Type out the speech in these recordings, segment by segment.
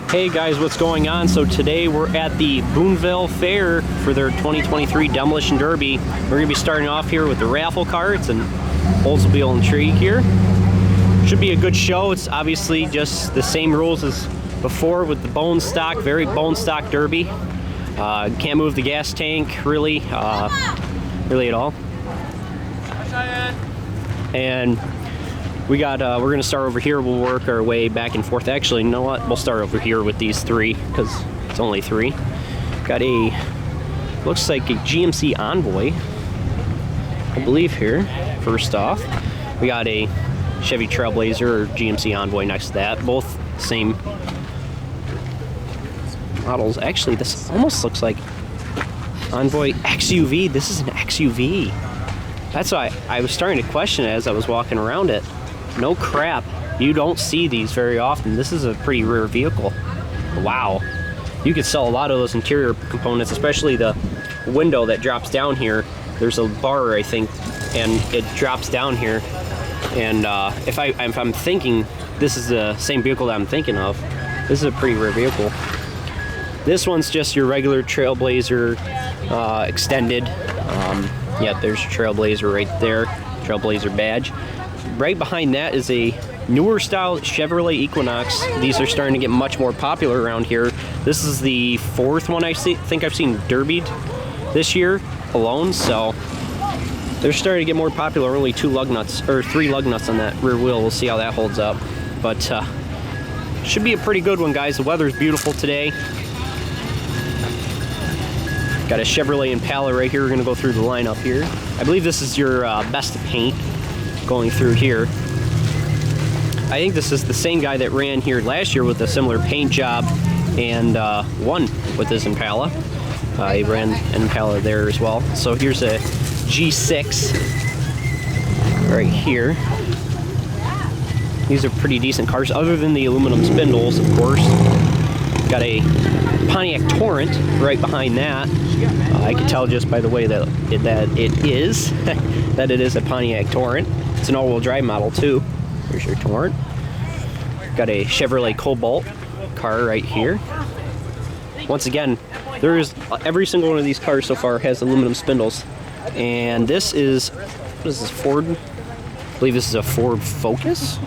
Hey guys, what's going on? So today we're at the Boonville Fair for their 2023 Demolition Derby. We're going to be starting off here with the raffle carts and Oldsmobile Intrigue here. Should be a good show. It's obviously just the same rules as before with the bone stock, very bone stock derby. Can't move the gas tank really at all. And we got, we're gonna start over here. We'll work our way back and forth. Actually, you know what? We'll start over here with these three because it's only three. Got a, looks like a GMC Envoy, I believe here. First off, we got a Chevy Trailblazer or GMC Envoy next to that. Both same models. Actually, this almost looks like Envoy XUV. This is an XUV. That's why I was starting to question it as I was walking around it. No crap, you don't see these very often. This is a pretty rare vehicle. Wow, you could sell a lot of those interior components, especially the window that drops down here. There's a bar, I think, and it drops down here. And if I'm thinking this is the same vehicle that I'm thinking of, this is a pretty rare vehicle. This one's just your regular Trailblazer extended. Yeah, there's your Trailblazer right there, Trailblazer badge. Right behind that is a newer style Chevrolet Equinox. These are starting to get much more popular around here. This is the fourth one I think I've seen derbied this year alone, so they're starting to get more popular. Only two lug nuts, or three lug nuts on that rear wheel. We'll see how that holds up. But should be a pretty good one, guys. The weather's beautiful today. Got a Chevrolet Impala right here. We're gonna go through the lineup here. I believe this is your best of paint going through here. I think this is the same guy that ran here last year with a similar paint job and won with his Impala. He ran an Impala there as well. So here's a G6 right here. These are pretty decent cars, other than the aluminum spindles, of course. Got a Pontiac Torrent right behind that. I can tell just by the way that it is that it is a Pontiac Torrent. It's an all-wheel drive model too. Here's your Torrent. Got a Chevrolet Cobalt car right here. Once again, there is every single one of these cars so far has aluminum spindles. And this is, what is this, Ford? I believe this is a Ford Focus.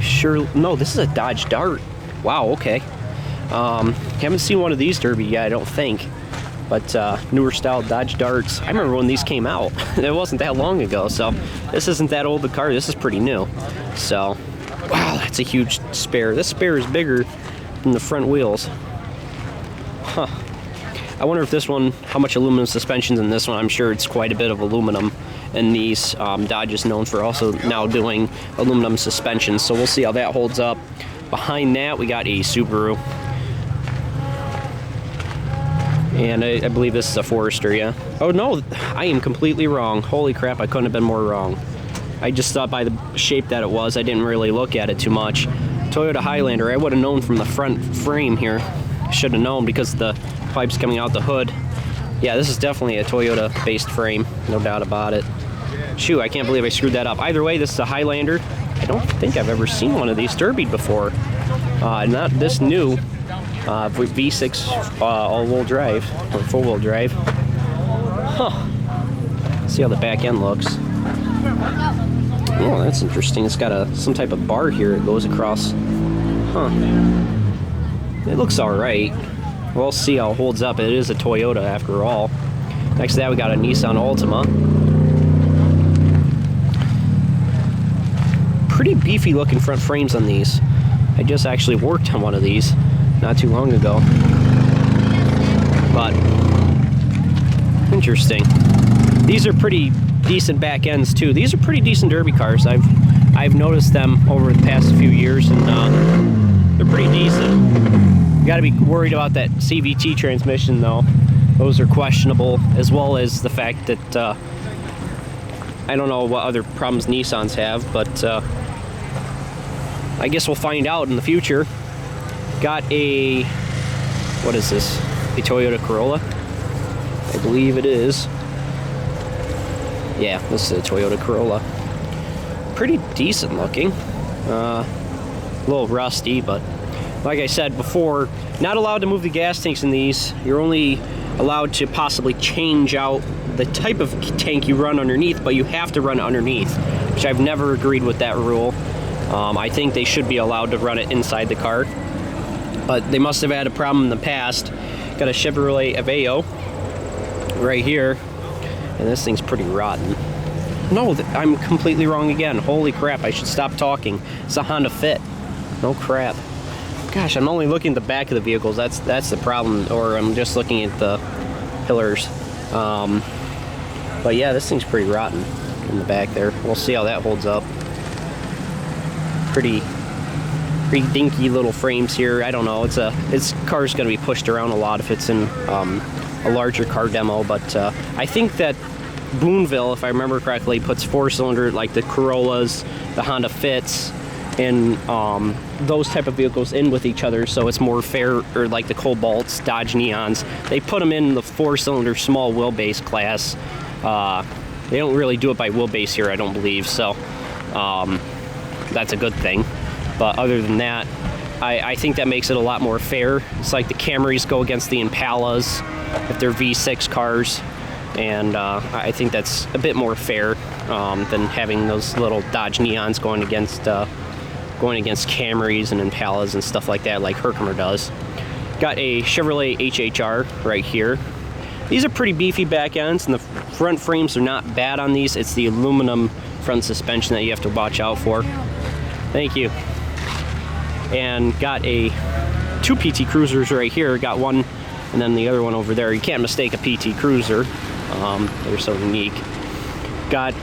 Sure, no, this is a Dodge Dart. Wow, okay. Haven't seen one of these derby yet, I don't think. But newer style Dodge Darts. I remember when these came out. It wasn't that long ago, so this isn't that old a car. This is pretty new. So, wow, that's a huge spare. This spare is bigger than the front wheels. Huh. I wonder if this one, how much aluminum suspension's in this one. I'm sure it's quite a bit of aluminum. And these Dodge is known for also now doing aluminum suspensions. So we'll see how that holds up. Behind that, we got a Subaru. And I believe this is a Forester, yeah. Oh no, I am completely wrong. Holy crap, I couldn't have been more wrong. I just thought by the shape that it was, I didn't really look at it too much. Toyota Highlander, I would have known from the front frame here. Should have known because the pipes coming out the hood. Yeah, this is definitely a Toyota-based frame, no doubt about it. Shoot, I can't believe I screwed that up. Either way, this is a Highlander. I don't think I've ever seen one of these derbied before. Not this new. V6 all-wheel drive, or full-wheel drive. Huh. See how the back end looks. Oh, that's interesting. It's got some type of bar here it goes across. Huh. It looks alright. We'll see how it holds up. It is a Toyota after all. Next to that, we got a Nissan Altima. Pretty beefy looking front frames on these. I just actually worked on one of these not too long ago. But interesting. These are pretty decent back ends too. These are pretty decent derby cars. I've noticed them over the past few years, and they're pretty decent. You got to be worried about that CVT transmission though. Those are questionable, as well as the fact that I don't know what other problems Nissans have, but I guess we'll find out in the future. Got a, what is this? A Toyota Corolla? I believe it is. Yeah, this is a Toyota Corolla. Pretty decent looking. A little rusty, but like I said before, not allowed to move the gas tanks in these. You're only allowed to possibly change out the type of tank you run underneath, but you have to run it underneath, which I've never agreed with that rule. I think they should be allowed to run it inside the car, but they must have had a problem in the past. Got a Chevrolet Aveo right here, and this thing's pretty rotten. No, I'm completely wrong again. Holy crap, I should stop talking. It's a Honda Fit. No crap. Gosh, I'm only looking at the back of the vehicles. That's the problem, or I'm just looking at the pillars. But yeah, this thing's pretty rotten in the back there. We'll see how that holds up. Pretty dinky little frames here. I don't know. Its car's gonna be pushed around a lot if it's in a larger car demo. But I think that Boonville, if I remember correctly, puts 4-cylinder, like the Corollas, the Honda Fits, and those type of vehicles in with each other, so it's more fair. Or like the Cobalts, Dodge Neons, they put them in the 4-cylinder small wheelbase class. They don't really do it by wheelbase here, I don't believe, so that's a good thing. But other than that, I think that makes it a lot more fair. It's like the Camrys go against the Impalas if they're V6 cars, and I think that's a bit more fair than having those little Dodge Neons going against Camrys and Impalas and stuff like that, like Herkimer does. Got a Chevrolet HHR right here. These are pretty beefy back ends, and the front frames are not bad on these. It's the aluminum front suspension that you have to watch out for. Thank you. And got two PT Cruisers right here. Got one, and then the other one over there. You can't mistake a PT Cruiser. They're so unique. Got,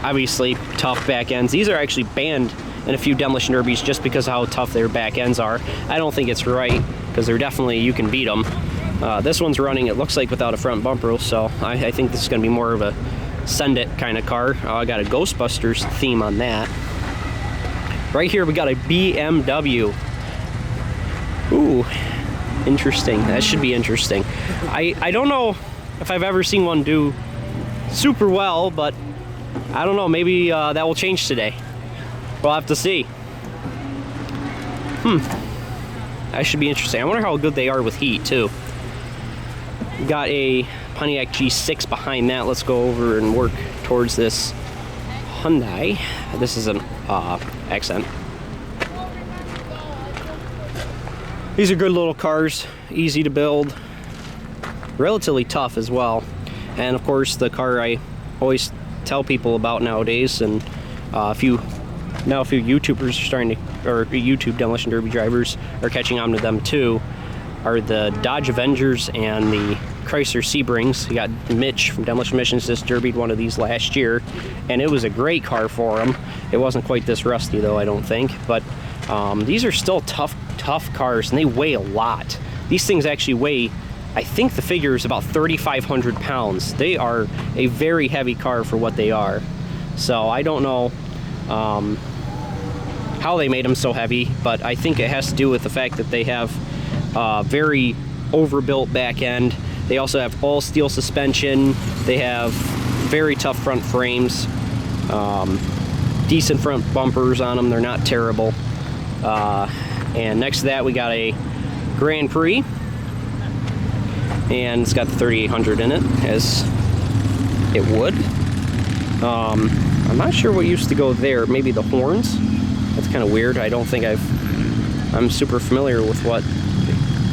obviously, tough back ends. These are actually banned in a few demolition derbies just because of how tough their back ends are. I don't think it's right, because they're definitely, you can beat them. This one's running, it looks like, without a front bumper, so I think this is going to be more of a send it kind of car. I got a Ghostbusters theme on that. Right here we got a BMW. Ooh, interesting. That should be interesting. I don't know if I've ever seen one do super well, but I don't know, maybe that will change today. We'll have to see. That should be interesting. I wonder how good they are with heat too. Got a Pontiac G6 behind that. Let's go over and work towards this Hyundai. This is an Accent. These are good little cars, easy to build, relatively tough as well. And of course, the car I always tell people about nowadays, and a few YouTubers are starting to, or YouTube demolition derby drivers are catching on to them too, are the Dodge Avengers and the Chrysler Sebrings. You got Mitch from Demolition Missions just derbied one of these last year, and it was a great car for him. It wasn't quite this rusty though, I don't think, but these are still tough cars, and they weigh a lot. These things actually weigh, I think the figure is about 3,500 pounds. They are a very heavy car for what they are. So I don't know how they made them so heavy, but I think it has to do with the fact that they have very overbuilt back end. They also have all steel suspension. They have very tough front frames, decent front bumpers on them. They're not terrible. And next to that we got a Grand Prix, and it's got the 3800 in it, as it would. I'm not sure what used to go there. Maybe the horns. That's kind of weird. I don't think I'm super familiar with what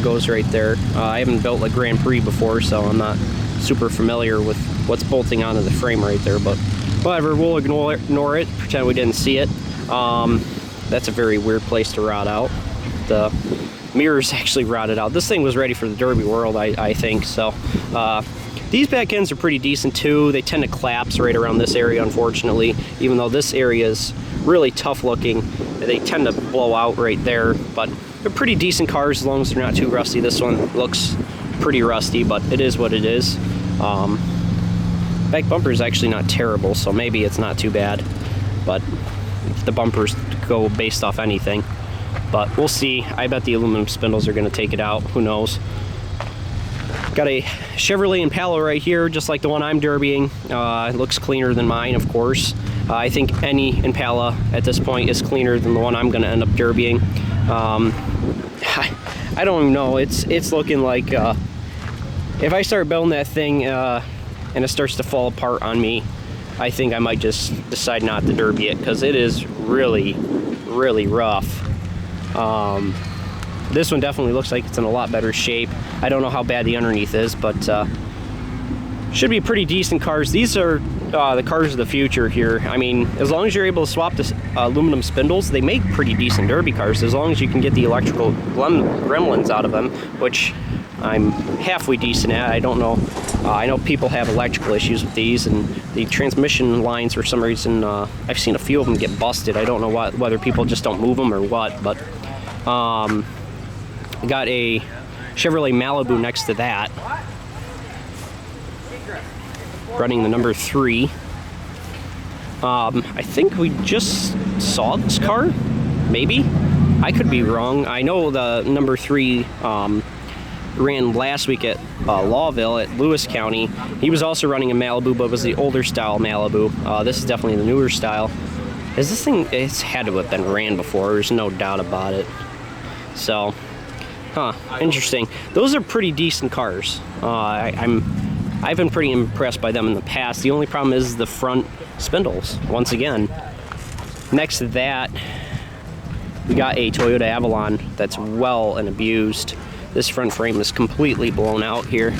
goes right there. I haven't built a Grand Prix before, so I'm not super familiar with what's bolting onto the frame right there, but whatever, we'll ignore it, pretend we didn't see it. That's a very weird place to rot out. The mirror's actually rotted out. This thing was ready for the Derby World, I think, so. These back ends are pretty decent too. They tend to collapse right around this area, unfortunately, even though this area is really tough looking. They tend to blow out right there, but they're pretty decent cars as long as they're not too rusty. This one looks pretty rusty, but it is what it is. Back bumper is actually not terrible, so maybe it's not too bad, but the bumpers go based off anything. But we'll see. I bet the aluminum spindles are going to take it out. Who knows? Got a Chevrolet Impala right here, just like the one I'm derbying. It looks cleaner than mine, of course. I think any Impala at this point is cleaner than the one I'm going to end up derbying. I don't even know. It's looking like if I start building that thing and it starts to fall apart on me, I think I might just decide not to derby it, because it is really, really rough. This one definitely looks like it's in a lot better shape. I don't know how bad the underneath is, but should be pretty decent cars. These are the cars of the future here. I mean, as long as you're able to swap the aluminum spindles, they make pretty decent derby cars, as long as you can get the electrical gremlins out of them, which I'm halfway decent at. I don't know. I know people have electrical issues with these, and the transmission lines, for some reason, I've seen a few of them get busted. I don't know whether people just don't move them or what, but I got a Chevrolet Malibu next to that, running the number 3. I think we just saw this car, maybe. I could be wrong. I know the number 3 ran last week at Lawville at Lewis County. He was also running a Malibu, but it was the older style Malibu. This is definitely the newer style. Is this thing, it's had to have been ran before, there's no doubt about it. So, interesting. Those are pretty decent cars. I've been pretty impressed by them in the past. The only problem is the front spindles, once again. Next to that, we got a Toyota Avalon that's well and abused. This front frame is completely blown out here,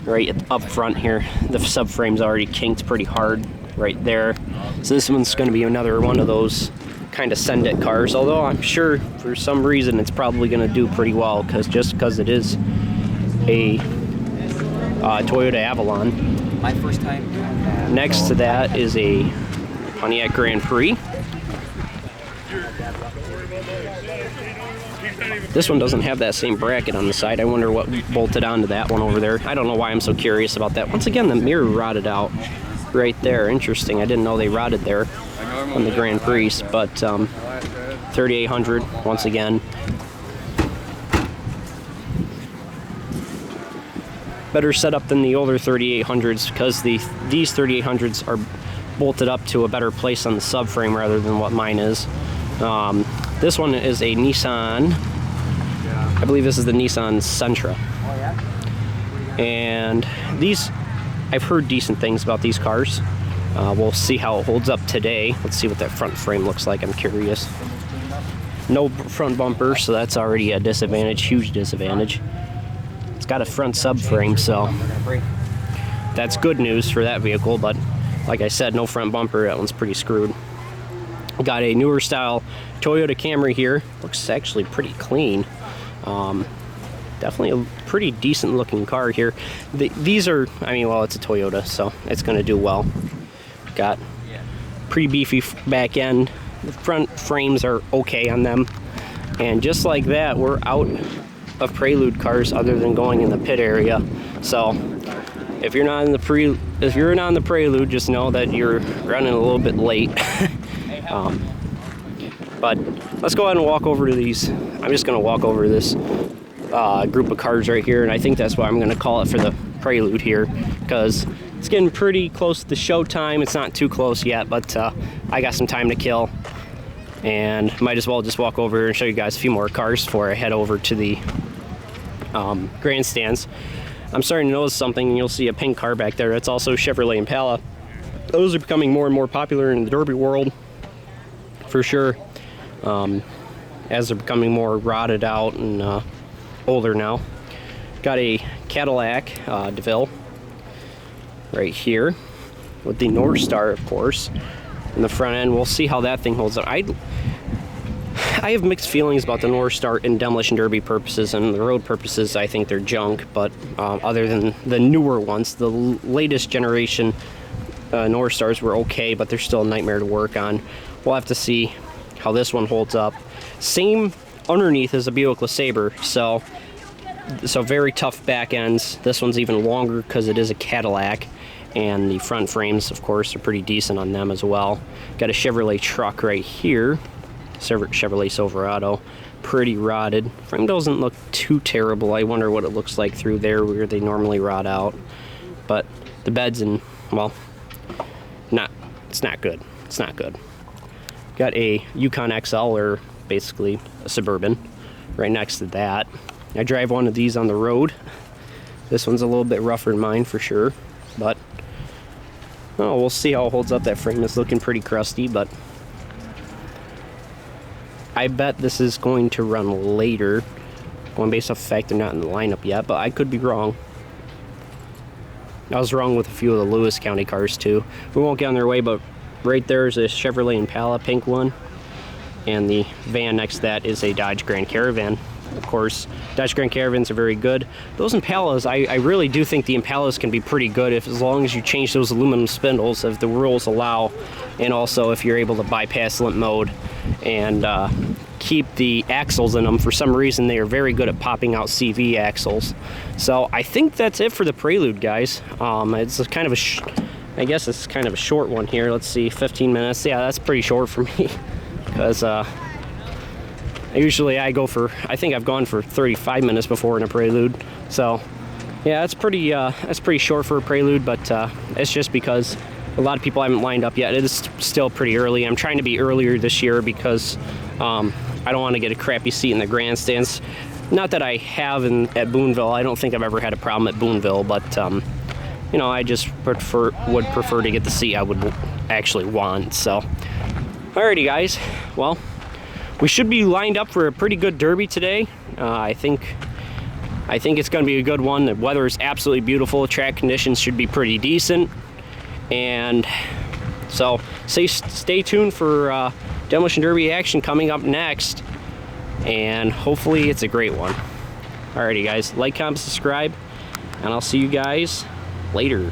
right up front here. The subframe's already kinked pretty hard right there. So this one's going to be another one of those kind of send it cars, although I'm sure for some reason it's probably going to do pretty well, because it is a Toyota Avalon. My first time doing that. Next to that is a Pontiac Grand Prix. This one doesn't have that same bracket on the side. I wonder what bolted onto that one over there. I don't know why I'm so curious about that. Once again, the mirror rotted out right there. Interesting. I didn't know they rotted there on the Grand Prix, but 3800 once again. Better setup than the older 3800s, because these 3800s are bolted up to a better place on the subframe rather than what mine is. This one is a Nissan, I believe this is the Nissan Sentra. And these, I've heard decent things about these cars. We'll see how it holds up today. Let's see what that front frame looks like, I'm curious. No front bumper, so that's already a disadvantage, huge disadvantage. It's got a front subframe, so that's good news for that vehicle, but like I said, no front bumper. That one's pretty screwed. Got a newer style Toyota Camry here. Looks actually pretty clean. Definitely a pretty decent looking car here. These are, I mean, well, it's a Toyota, so it's going to do well. Got pretty beefy back end. The front frames are okay on them. And just like that, we're out of Prelude cars other than going in the pit area. So if you're not in the Prelude, just know that you're running a little bit late. But let's go ahead and walk over to these. I'm just going to walk over this group of cars right here, and I think that's what I'm going to call it for the Prelude here, because it's getting pretty close to the show time. It's not too close yet, but I got some time to kill, and might as well just walk over here and show you guys a few more cars before I head over to the grandstands. I'm starting to notice something, and you'll see a pink car back there. That's also Chevrolet Impala. Those are becoming more and more popular in the derby world, for sure, as they're becoming more rotted out and older now. Got a Cadillac DeVille right here with the North Star, of course, in the front end. We'll see how that thing holds up. I have mixed feelings about the North Star in demolition derby purposes, and the road purposes I think they're junk, but other than the newer ones, the latest generation North Stars were okay, but they're still a nightmare to work on. We'll have to see how this one holds up. Same underneath as a Buick LeSabre, so very tough back ends. This one's even longer because it is a Cadillac, and the front frames, of course, are pretty decent on them as well. Got a Chevrolet truck right here, Chevrolet Silverado, pretty rotted. Frame doesn't look too terrible. I wonder what it looks like through there where they normally rot out, but the bed's in, well, it's not good. It's not good. Got a Yukon XL, or basically a Suburban right next to that. I drive one of these on the road. This one's a little bit rougher than mine for sure, but oh, we'll see how it holds up. That frame is looking pretty crusty, but I bet this is going to run later, going based off the fact they're not in the lineup yet, but I could be wrong. I was wrong with a few of the Lewis County cars too. We won't get on their way, but right there is a Chevrolet Impala, pink one, and the van next to that is a Dodge Grand Caravan. Of course, Dodge Grand Caravans are very good. Those Impalas, I really do think the Impalas can be pretty good as long as you change those aluminum spindles if the rules allow, and also if you're able to bypass limp mode and keep the axles in them. For some reason, they are very good at popping out CV axles. So I think that's it for the Prelude, guys. It's kind of I guess it's kind of a short one here. Let's see, 15 minutes. Yeah, that's pretty short for me because usually I think I've gone for 35 minutes before in a Prelude. So yeah, that's pretty short for a Prelude, but it's just because a lot of people haven't lined up yet. It is still pretty early. I'm trying to be earlier this year because I don't want to get a crappy seat in the grandstands. Not that I have at Boonville. I don't think I've ever had a problem at Boonville, but you know, I just would prefer to get the seat I would actually want. So alrighty, guys. Well, we should be lined up for a pretty good derby today. I think it's going to be a good one. The weather is absolutely beautiful. Track conditions should be pretty decent. And so stay tuned for Demolition Derby action coming up next. And hopefully it's a great one. Alrighty, guys. Like, comment, subscribe. And I'll see you guys later.